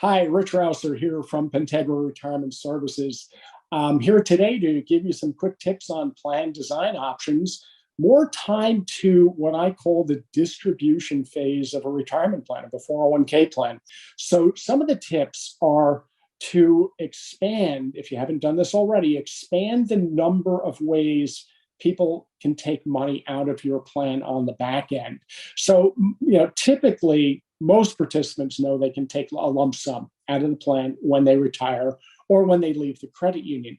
Hi, Rich Rausser here from Pentegra Retirement Services. I'm here today to give you some quick tips on plan design options, more time to what I call the distribution phase of a retirement plan, of a 401k plan. So some of the tips are to expand, if you haven't done this already, expand the number of ways people can take money out of your plan on the back end. So, typically most participants know they can take a lump sum out of the plan when they retire or when they leave the credit union.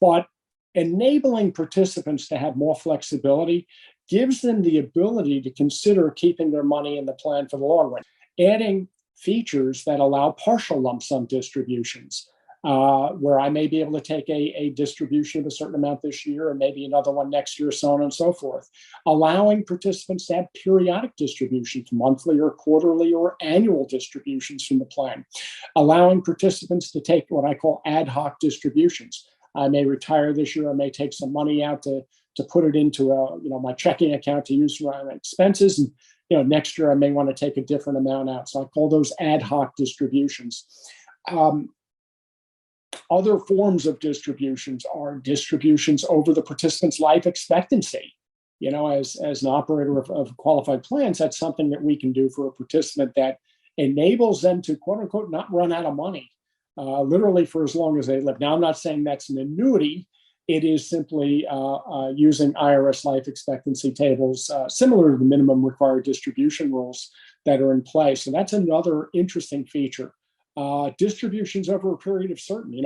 But enabling participants to have more flexibility gives them the ability to consider keeping their money in the plan for the long run, adding features that allow partial lump sum distributions. Where I may be able to take a distribution of a certain amount this year and maybe another one next year, so on and so forth. Allowing participants to have periodic distributions, monthly or quarterly or annual distributions from the plan. Allowing participants to take what I call ad hoc distributions. I may retire this year, I may take some money out to put it into my checking account to use for my expenses. And next year I may want to take a different amount out. So I call those ad hoc distributions. Other forms of distributions are distributions over the participant's life expectancy. As an operator of qualified plans, that's something that we can do for a participant that enables them to, quote unquote, not run out of money, literally for as long as they live. Now, I'm not saying that's an annuity. It is simply using IRS life expectancy tables, similar to the minimum required distribution rules that are in place. So that's another interesting feature. Distributions over a period of certain,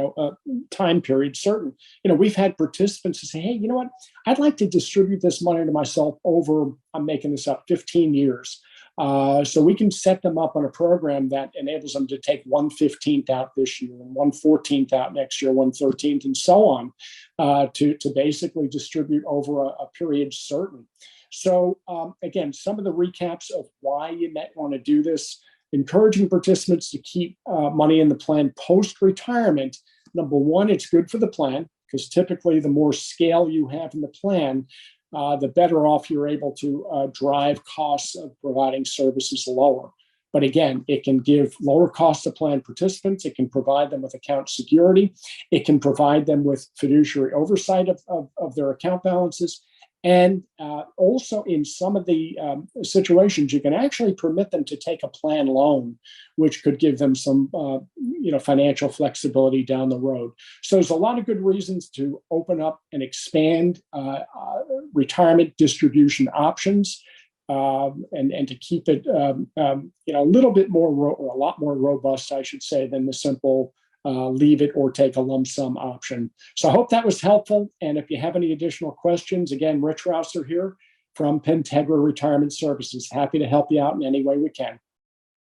time period certain. We've had participants who say, hey, you know what? I'd like to distribute this money to myself over, I'm making this up, 15 years. So we can set them up on a program that enables them to take 1/15th out this year and 1/14th out next year, 1/13th, and so on, to basically distribute over a period certain. So again, some of the recaps of why you might want to do this: encouraging participants to keep money in the plan post-retirement. Number one, it's good for the plan because typically the more scale you have in the plan, the better off you're able to drive costs of providing services lower. But again, it can give lower costs to plan participants. It can provide them with account security. It can provide them with fiduciary oversight of their account balances. And also in some of the situations, you can actually permit them to take a plan loan, which could give them some financial flexibility down the road. So there's a lot of good reasons to open up and expand retirement distribution options and to keep it a little bit more or a lot more robust, I should say, than the simple leave it or take a lump sum option. So I hope that was helpful. And if you have any additional questions, again, Rich Rausser here from Pentegra Retirement Services. Happy to help you out in any way we can.